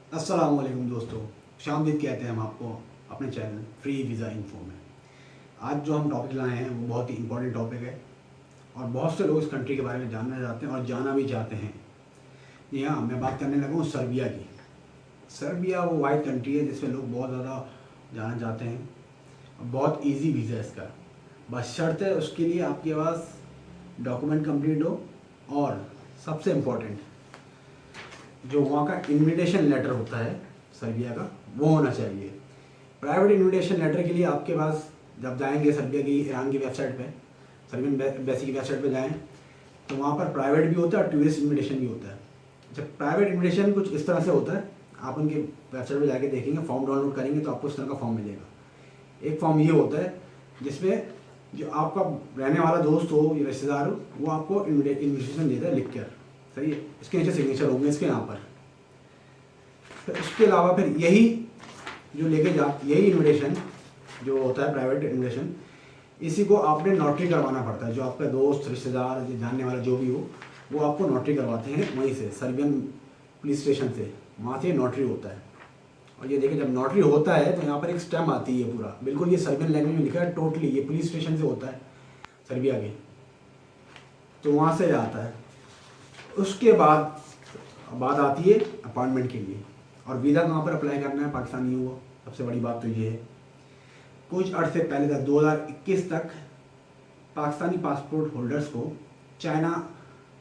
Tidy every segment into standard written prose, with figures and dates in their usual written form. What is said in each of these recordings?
अस्सलाम वालेकुम दोस्तों, शामदीद कहते हैं हम आपको अपने चैनल फ्री वीज़ा इन्फो में। आज जो हम टॉपिक लाए हैं वो बहुत ही इंपॉर्टेंट टॉपिक है और बहुत से लोग इस कंट्री के बारे में जानना चाहते हैं और जाना भी चाहते हैं। जी हाँ, मैं बात करने लगा हूँ सर्बिया की। सर्बिया वो वाइड कंट्री है जिसमें लोग बहुत ज़्यादा जाना चाहते हैं और बहुत ईजी वीज़ा है इसका। बस शर्त है उसके लिए आपके पास डॉक्यूमेंट कंप्लीट हो और सबसे इम्पोर्टेंट जो वहाँ का इन्विटेशन लेटर होता है सर्बिया का, वो होना चाहिए। प्राइवेट इन्विटेशन लेटर के लिए आपके पास जब जाएंगे सर्बिया की ईरान की वेबसाइट पे, सर्बियन एम्बेसी की वेबसाइट पे जाएं तो वहाँ पर प्राइवेट भी होता है और टूरिस्ट इन्विटेशन भी होता है। जब प्राइवेट इन्विटेशन कुछ इस तरह से होता है, आप उनकी वेबसाइट पे जाके देखेंगे, फॉर्म डाउनलोड करेंगे तो आपको इस तरह का फॉर्म मिलेगा। एक फॉर्म ये होता है जिसमें जो आपका रहने वाला दोस्त हो या रिश्तेदार हो वो आपको इन्विटेशन देता है लिख कर, सही है। इसके नीचे सिग्नेचर होंगे इसके यहाँ पर। फिर उसके अलावा फिर यही जो लेके यही इन्विटेशन जो होता है प्राइवेट इन्विटेशन, इसी को आपने नोटरी करवाना पड़ता है। जो आपका दोस्त रिश्तेदार जानने वाला जो भी हो वो आपको नोटरी करवाते हैं वहीं से, सर्बियन पुलिस स्टेशन से, वहाँ से नोटरी होता है। और ये देखिए जब नोटरी होता है तो यहाँ पर एक स्टैम्प आती है पूरा, बिल्कुल ये सर्बियन लैंग्वेज में लिखा है टोटली, ये पुलिस स्टेशन से होता है सर्बिया के, तो वहाँ से आता है। उसके बाद बात आती है अपॉइंटमेंट के लिए और वीज़ा कहाँ पर अप्लाई करना है पाकिस्तानी को। सबसे बड़ी बात तो ये है, कुछ अर्से पहले तक 2021 तक पाकिस्तानी पासपोर्ट होल्डर्स को चाइना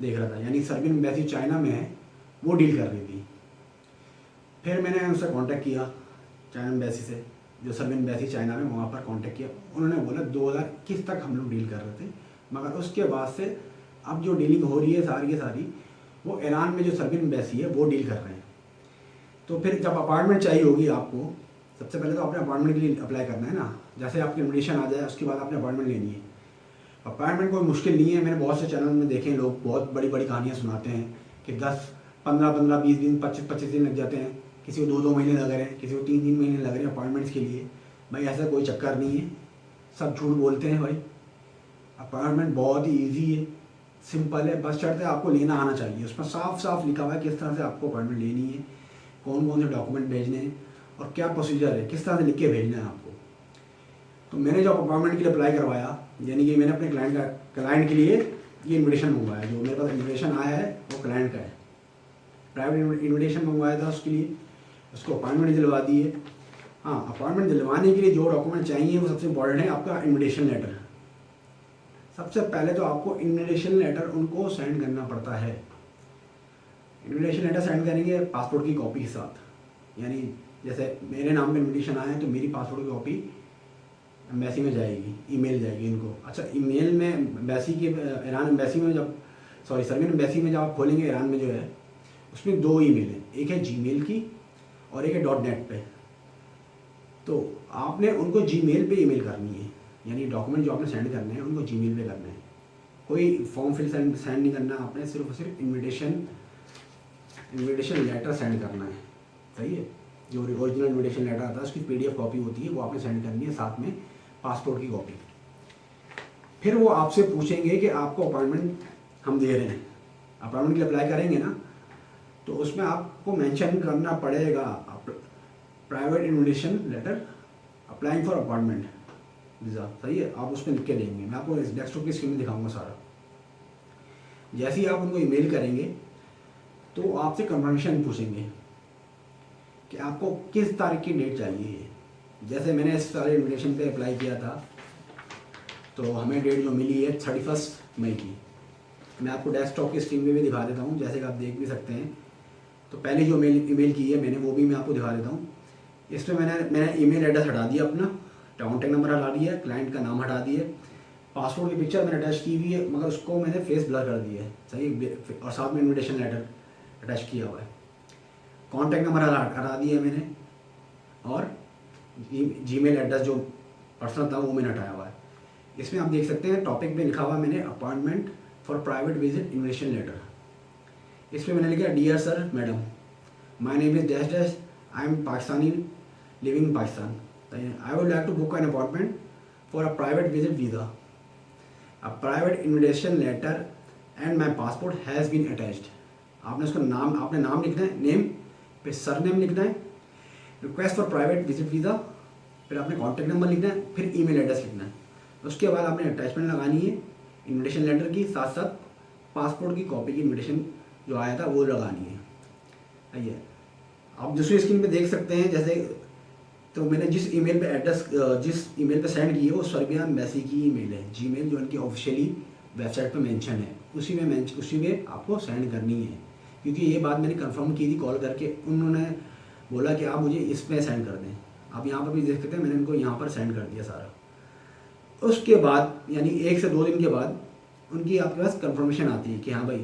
देख रहा था, यानी सर्बियन एम्बेसी चाइना में है वो डील कर रही थी। फिर मैंने उनसे कांटेक्ट किया, चाइना एम्बेसी से, जो सर्बियन एम्बेसी चाइना में, वहाँ पर कांटेक्ट किया। उन्होंने बोला 2021 तक हम लोग डील कर रहे थे, मगर उसके बाद से अब जो डीलिंग हो रही है सारी की सारी वो ईरान में जो सर्बियन एम्बेसी है वो डील कर रहे हैं। तो फिर जब अपॉइंटमेंट चाहिए होगी आपको, सबसे पहले तो आपने अपॉइंटमेंट के लिए अप्लाई करना है ना। जैसे आपकी इन्विटेशन आ जाए उसके बाद आपने अपॉइंटमेंट लेनी है। अपॉइंटमेंट कोई मुश्किल नहीं है, मैंने बहुत से चैनल में देखे हैं, लोग बहुत बड़ी बड़ी कहानियाँ सुनाते हैं कि 10-15 20 दिन 25 दिन लग जाते हैं, किसी को 2 महीने लग रहे हैं, किसी को 3 महीने लग रहे हैं अपॉइंटमेंट्स के लिए। भाई ऐसा कोई चक्कर नहीं है, सब झूठ बोलते हैं भाई। अपॉइंटमेंट बहुत ही ईजी है, सिंपल है, बस शर्त है आपको लेना आना चाहिए। उसमें साफ साफ लिखा हुआ है किस तरह से आपको अपॉइंटमेंट लेनी है, कौन कौन से डॉक्यूमेंट भेजने हैं और क्या प्रोसीजर है, किस तरह से लिख के भेजना है आपको। तो मैंने जब अपॉइंटमेंट के लिए अप्लाई करवाया, यानी कि मैंने अपने क्लाइंट के लिए ये इन्विटेशन मंगवाया, जो मेरे पास इन्विटेशन आया है वो क्लाइंट का है। प्राइवेट इन्विटेशन मंगवाया था उसके लिए, उसको अपॉइंटमेंट दिलवा दी है। हाँ, अपॉइंटमेंट दिलवाने के लिए जो डॉक्यूमेंट चाहिए वो सबसे इम्पॉर्टेंट है आपका इन्विटेशन लेटर। सबसे पहले तो आपको इन्विटेशन लेटर उनको सेंड करना पड़ता है। इन्विटेशन लेटर सेंड करेंगे पासपोर्ट की कॉपी के साथ, यानी जैसे मेरे नाम पे इन्विटेशन आया है तो मेरी पासपोर्ट की कॉपी एम्बेसी में जाएगी, ईमेल जाएगी इनको। अच्छा, ईमेल में एम्बेसी के, ईरान एम्बेसी में जब, सॉरी सर्बियन एम्बेसी में जब आप खोलेंगे ईरान में जो है, उसमें 2 ईमेल हैं, एक है जीमेल की और एक है .net पे। तो आपने उनको जीमेल पे ईमेल करनी है, यानी डॉक्यूमेंट जो आपने सेंड करने हैं उनको जीमेल पे करना है। कोई फॉर्म फिल सेंड नहीं करना आपने, सिर्फ और सिर्फ इन्विटेशन लेटर सेंड करना है, सही है। जो ओरिजिनल इन्विटेशन लेटर आता है उसकी PDF कॉपी होती है वो आपने सेंड करनी है, साथ में पासपोर्ट की कॉपी। फिर वो आपसे पूछेंगे कि आपको अपॉइंटमेंट हम दे रहे हैं, अपॉइंटमेंट के लिए अप्लाई करेंगे ना, तो उसमें आपको मेंशन करना पड़ेगा private invitation letter applying for appointment visa, सही है। आप उसमें लिख के देंगे, मैं आपको इस डेस्कटॉप की स्क्रीन में दिखाऊंगा सारा। जैसे ही आप उनको ईमेल करेंगे तो आपसे कंफर्मेशन पूछेंगे कि आपको किस तारीख की डेट चाहिए। जैसे मैंने इस सारे इन्विटेशन पे अप्लाई किया था तो हमें डेट जो मिली है 31 मई की। मैं आपको डेस्कटॉप की स्क्रीन पे भी दिखा देता हूँ, जैसे कि आप देख भी सकते हैं। तो पहले जो ईमेल की है मैंने वो भी मैं आपको दिखा देता हूँ। इसमें मैंने ईमेल एड्रेस हटा दिया, अपना कॉन्टैक्ट नंबर हटा दिया, क्लाइंट का नाम हटा दिया, पासपोर्ट की पिक्चर मैंने अटैच की हुई है मगर उसको मैंने फेस ब्लर कर दिया है, सही, और साथ में इन्विटेशन लेटर अटैच किया हुआ है। कॉन्टैक्ट नंबर हटा दिया मैंने और जीमेल एड्रेस जो पर्सनल था वो मैंने हटाया हुआ है। इसमें आप देख सकते हैं टॉपिक में लिखा हुआ मैंने appointment for private visit invitation letter. इसमें मैंने लिखा dear sir madam, my name is dash dash, I am Pakistani living in Pakistan, I would like to book an appointment for a private visit visa, a private invitation letter and my passport has been attached. आपने उसका नाम, आपने नाम लिखना है, name, फिर surname लिखना है, request for private visit visa, फिर आपने कॉन्टैक्ट नंबर लिखना है, फिर ईमेल एड्रेस लिखना है। उसके बाद आपने अटैचमेंट लगानी है इन्विटेशन लेटर की, साथ साथ पासपोर्ट की कॉपी की इन्विटेशन जो आया था वो लगानी है। सही है। आप दूसरी स्क्रीन पे देख सकते हैं जैसे, तो मैंने जिस ईमेल पे एड्रेस जिस ईमेल पे सेंड की है वो सर्बिया एम्बेसी की ईमेल है, जीमेल जो उनकी ऑफिशियली वेबसाइट पे मेंशन है, उसी में आपको सेंड करनी है। क्योंकि ये बात मैंने कंफर्म की थी कॉल करके, उन्होंने बोला कि आप मुझे इस पे सेंड कर दें। आप यहाँ पर भी देख सकते हैं, मैंने उनको यहाँ पर सेंड कर दिया सारा। उसके बाद यानी 1 से 2 दिन के बाद उनकी आपके पास कंफर्मेशन आती है कि हाँ भाई,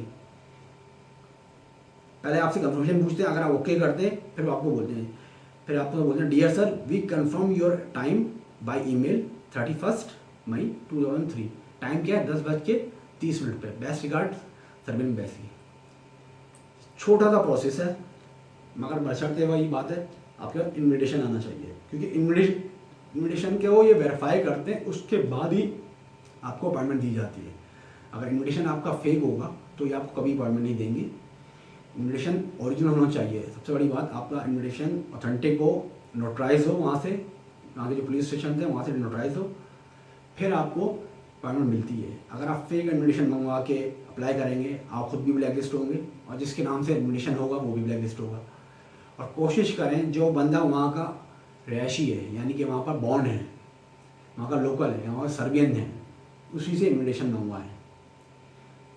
पहले आपसे कंफर्मेशन पूछते हैं, अगर आप ओके करते हैं फिर वो आपको बोलते हैं, फिर आपको बोलते हैं dear sir we confirm your time by email 31 May 2003। Time क्या है? 10:30 पे। Best regard Serbian embassy. छोटा सा प्रोसेस है, मगर बशर्ते वही बात है आपके पास इन्विटेशन आना चाहिए, क्योंकि इन्विटेशन के वो ये वेरीफाई करते हैं, उसके बाद ही आपको अपॉइंटमेंट दी जाती है। अगर इन्विटेशन आपका फेक होगा तो ये आपको कभी अपॉइंटमेंट नहीं देंगे। इन्विटेशन ओरिजिनल होना चाहिए। सबसे बड़ी बात, आपका इन्विटेशन ऑथेंटिक हो, नोटराइज हो, वहाँ के जो पुलिस स्टेशन है वहाँ से नोटराइज हो, फिर आपको अपॉइंटमेंट मिलती है। अगर आप फेक इन्विटेशन मंगवा के अप्लाई करेंगे, आप खुद भी ब्लैक लिस्ट होंगे और जिसके नाम से इन्विटेशन होगा वो भी ब्लैक लिस्ट होगा। और कोशिश करें जो बंदा वहाँ का रहायशी है, यानी कि वहाँ पर बॉर्न है, वहाँ का लोकल है, वहाँ का सर्बियन है, उसी से इन्विटेशन मंगवाएं,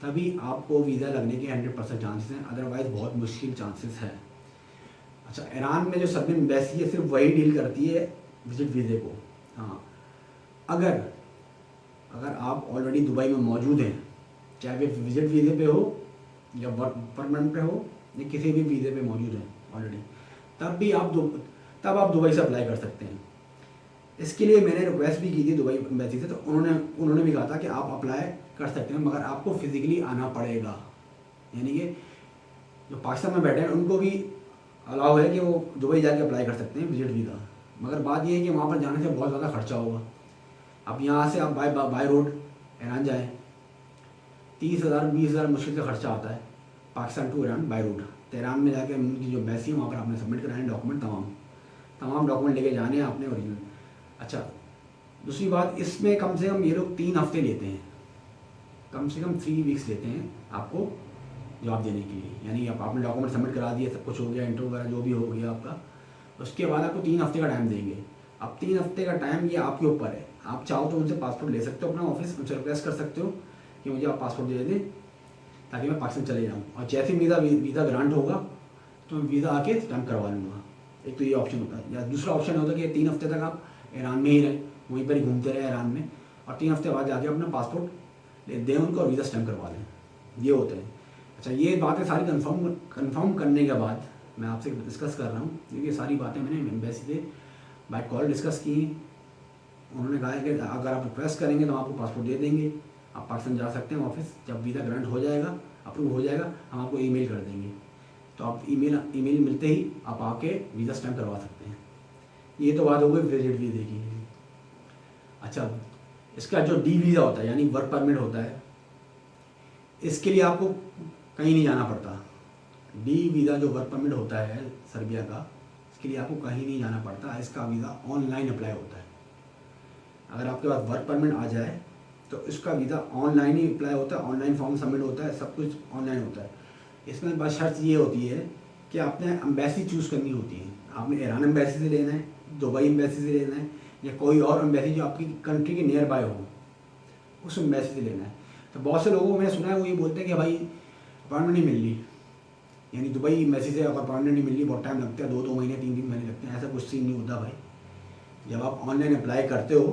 तभी आपको वीज़ा लगने के 100% चांसेस हैं, अदरवाइज़ बहुत मुश्किल चांसेस है। अच्छा, ईरान में जो सर्बियन एम्बेसी है सिर्फ वही डील करती है विजिट वीज़े को। हाँ, अगर आप ऑलरेडी दुबई में मौजूद हैं, चाहे वे विजिट वीज़े पे हो या वर्क परमिट पे हो या किसी भी वीज़े पे मौजूद हैं ऑलरेडी, तब आप दुबई से अप्लाई कर सकते हैं। इसके लिए मैंने रिक्वेस्ट भी की थी दुबई एम्बेसी से, तो उन्होंने भी कहा था कि आप अप्लाई कर सकते हैं, मगर आपको फिज़िकली आना पड़ेगा। यानी कि जो पाकिस्तान में बैठे हैं उनको भी अलाउ है कि वो दुबई जाके अप्लाई कर सकते हैं विजिट वीज़ा, मगर बात ये है कि वहाँ पर जाने से बहुत ज़्यादा खर्चा होगा। अब यहाँ से आप बाय रोड ईरान जाएँ, 30,000 20,000 मुश्किल से खर्चा आता है Pakistan to Iran by road. तो ईरान में जाके उनकी जो एम्बेसी है वहाँ पर आपने सबमिट कराने डॉक्यूमेंट, तमाम डॉक्यूमेंट लेके जाने हैं आपने ओरिजिनल। अच्छा, दूसरी बात, इसमें कम से कम ये लोग 3 हफ्ते लेते हैं, कम से कम 3 वीक्स लेते हैं आपको जवाब देने के लिए। यानी आपने डॉक्यूमेंट सबमिट करा दिए, सब कुछ हो गया, इंटरव्यू वगैरह जो भी हो गया आपका, उसके बाद आपको 3 हफ्ते का टाइम देंगे। अब 3 हफ्ते का टाइम ये आपके ऊपर है, आप चाहो तो उनसे पासपोर्ट ले सकते हो, अपना ऑफिस उनसे रिक्वेस्ट कर सकते हो कि मुझे आप पासपोर्ट दे दें ताकि मैं पाकिस्तान चले जाऊँ, और जैसे वीज़ा ग्रांट होगा तो मैं वीज़ा आके स्टैम्प करवा लूँगा। एक तो ये ऑप्शन होता है, या दूसरा ऑप्शन होता है कि 3 हफ्ते तक आप ईरान में ही रहें, वहीं पर ही घूमते रहे ईरान में, और 3 हफ्ते बाद जाके अपना पासपोर्ट ले दें उनको और वीज़ा स्टैम्प करवा लें। ये होते हैं। अच्छा, ये बातें सारी कंफर्म करने के बाद मैं आपसे डिस्कस कर रहा हूँ, क्योंकि ये सारी बातें मैंने एम्बेसी से बाय कॉल डिस्कस की। उन्होंने कहा है कि अगर आप रिक्वेस्ट करेंगे तो आपको पासपोर्ट दे देंगे, आप पाकिस्तान जा सकते हैं ऑफिस, जब वीज़ा ग्रांट हो जाएगा, अप्रूव हो जाएगा, हम आपको ईमेल कर देंगे, तो आप ईमेल मिलते ही आप आके वीज़ा स्टैम्प करवा सकते हैं। ये तो बात हो गई विजिट वीज़े की। अच्छा, इसका जो डी वीज़ा होता है यानी वर्क परमिट होता है, इसके लिए आपको कहीं नहीं जाना पड़ता। डी वीज़ा जो वर्क परमिट होता है सर्बिया का, इसके लिए आपको कहीं नहीं जाना पड़ता, इसका वीज़ा ऑनलाइन अप्लाई होता है। अगर आपके पास वर्क परमिट आ जाए तो इसका वीज़ा ऑनलाइन ही अप्लाई होता है, ऑनलाइन फॉर्म सबमिट होता है, सब कुछ ऑनलाइन होता है। इसमें बस शर्त ये होती है कि आपने एम्बेसी चूज़ करनी होती है। आपने ईरान एम्बेसी से लेना है, दुबई एम्बेसी से लेना है, या कोई और एम्बेसी जो आपकी कंट्री के नियर बाय हो, उस एम्बेसी से लेना है। तो बहुत से लोगों को मैंने सुना है वो ये बोलते हैं कि भाई अपॉइंटमेंट नहीं मिल रही, यानी दुबई एम्बेसी से अगर अपॉइंटमेंट नहीं मिल रही, बहुत टाइम लगता है, 2 महीने 3 महीने लगते हैं। ऐसा कुछ सीन नहीं होता भाई। जब आप ऑनलाइन अप्लाई करते हो,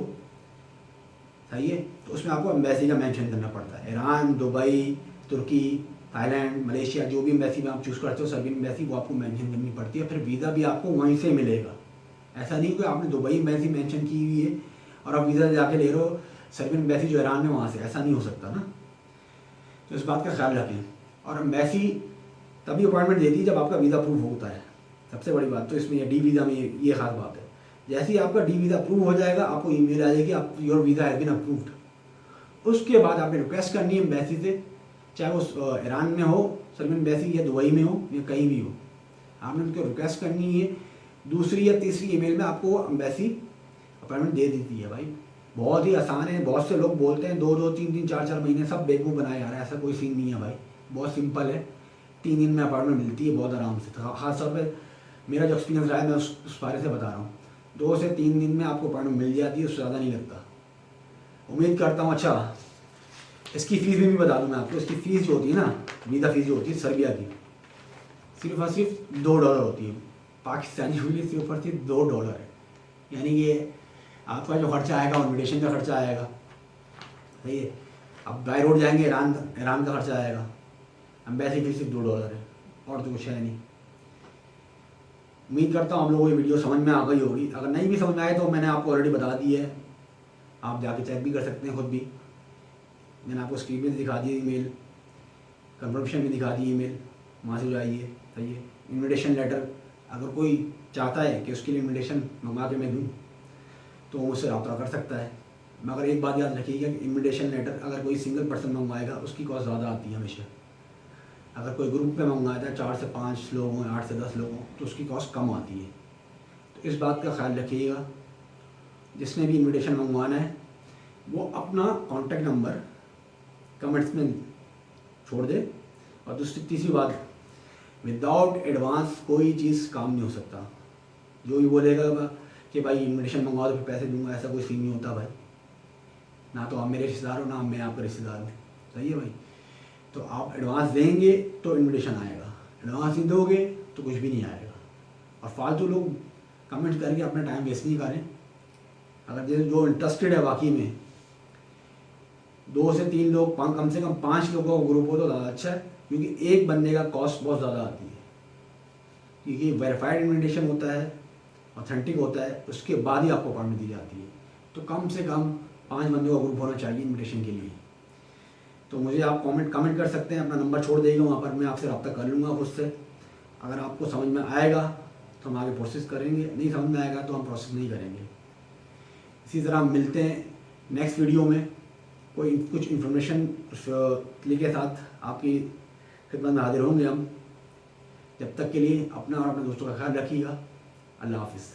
सही है, तो उसमें आपको एम्बेसी का मेंशन करना पड़ता है। ईरान, दुबई, तुर्की, थाईलैंड, मलेशिया, जो भी एम्बेसी में आप चूज़ करते हो सर्बियन एम्बेसी, वो आपको मेंशन करनी पड़ती है। फिर वीज़ा भी आपको वहीं से मिलेगा। ऐसा नहीं कि आपने दुबई एम्बेसी मेंशन की हुई है और आप वीज़ा जाके ले रहे हो सर्बियन एम्बेसी जो ईरान में वहाँ से, ऐसा नहीं हो सकता ना। तो इस बात का ख्याल रखें। और एम्बेसी तभी अपॉइंटमेंट देती है जब आपका वीज़ा अप्रूव होता है। सबसे बड़ी बात तो इसमें डी वीज़ा में ये खास बात है। जैसे ही आपका डी वीज़ा अप्रूव हो जाएगा, आपको ईमेल आ जाएगी, आप your visa has been approved. उसके बाद आपने रिक्वेस्ट करनी है एम्बेसी से, चाहे वो ईरान में हो सर्बियन एम्बेसी, या दुबई में हो, या कहीं भी हो, आपने उनको रिक्वेस्ट करनी है, दूसरी या तीसरी ईमेल में आपको एम्बेसी अपॉइंटमेंट दे देती है भाई। बहुत ही आसान है। बहुत से लोग बोलते हैं 2-2, 3-3, 4-4 महीने सब बेवकूफ़ बनाए जा रहा है, ऐसा कोई सीन नहीं है भाई। बहुत सिंपल है, 3 दिन में अपॉइंटमेंट मिलती है बहुत आराम से। खास तौर पर मेरा जो एक्सपीरियंस रहा है मैं उस बारे से बता रहा हूँ। 2 से 3 दिन में आपको अपॉइंटमेंट मिल जाती है, उससे ज़्यादा नहीं लगता। उम्मीद करता हूँ। अच्छा, इसकी फ़ीस भी बता दूँ मैं आपको। इसकी फ़ीस जो होती है ना, वीज़ा फ़ीस जो होती है सर्बिया की, सिर्फ और सिर्फ $2 होती है। पाकिस्तानी के लिए सिर्फ और सिर्फ $2 है। यानी कि आपका जो खर्चा आएगा इन्विटेशन का खर्चा आएगा, सही है। अब बाय रोड जाएंगे ईरान का खर्चा आएगा। एम्बेसी फीस सिर्फ $2 है, और तो कुछ है नहीं। उम्मीद करता हूँ आप लोगों को ये वीडियो समझ में आ गई होगी। अगर नहीं भी समझ में आए तो मैंने आपको ऑलरेडी बता दी है, आप जाके चेक भी कर सकते हैं खुद भी। मैंने आपको स्क्रीन में दिखा दी ईमेल, कंफर्मेशन में दिखा दी ईमेल, वहाँ से जाइए, सही है। इन्विटेशन लेटर, अगर कोई चाहता है कि उसके लिए इन्विटेशन मंगवा के मैं दूँ तो वो मुझसे रब्ता कर सकता है। मगर एक बात याद रखिएगा कि इन्विटेशन लेटर अगर कोई सिंगल पर्सन मंगवाएगा उसकी कॉस्ट ज़्यादा आती है हमेशा। अगर कोई ग्रुप में मंगवाता है 4 से 5 लोग हों, 8 से 10 लोग हों, तो उसकी कॉस्ट कम आती है। तो इस बात का ख्याल रखिएगा। जिसने भी इन्विटेशन मंगवाना है वो अपना कॉन्टैक्ट नंबर कमेंट्स में छोड़ दे। और तीसरी बात, विदाउट एडवांस कोई चीज़ काम नहीं हो सकता। जो भी बोलेगा कि भाई इन्विटेशन मंगवा दो फिर पैसे दूंगा, ऐसा कोई सीन नहीं होता भाई। ना तो आप मेरे रिश्तेदार हो, ना मैं आपका रिश्तेदार हूँ, सही है भाई। तो आप एडवांस देंगे तो इन्विटेशन आएगा, एडवांस नहीं दोगे तो कुछ भी नहीं आएगा। और फालतू लोग कमेंट करके अपना टाइम वेस्ट नहीं करें। अगर जैसे जो इंटरेस्टेड है वाकई में, 2 से 3 लोग, कम से कम 5 लोगों का ग्रुप हो तो ज़्यादा अच्छा है, क्योंकि एक बंदे का कॉस्ट बहुत ज़्यादा आती है। क्योंकि वेरीफाइड इन्विटेशन होता है, ऑथेंटिक होता है, उसके बाद ही आपको अपॉइंटमेंट दी जाती है। तो कम से कम 5 बंदों का ग्रुप होना चाहिए इन्विटेशन के लिए। तो मुझे आप कमेंट कर सकते हैं, अपना नंबर छोड़ देगा, वहाँ पर मैं आपसे रब्ता कर लूँगा खुद से। अगर आपको समझ में आएगा तो हम आगे प्रोसेस करेंगे, नहीं समझ में आएगा तो हम प्रोसेस नहीं करेंगे। इसी तरह हम मिलते हैं नेक्स्ट वीडियो में कुछ इन्फॉर्मेशन क्लिक के साथ आपकी खिदमत में हाजिर होंगे हम। जब तक के लिए अपना और अपने दोस्तों का ख्याल रखिएगा। अल्लाह हाफिज़।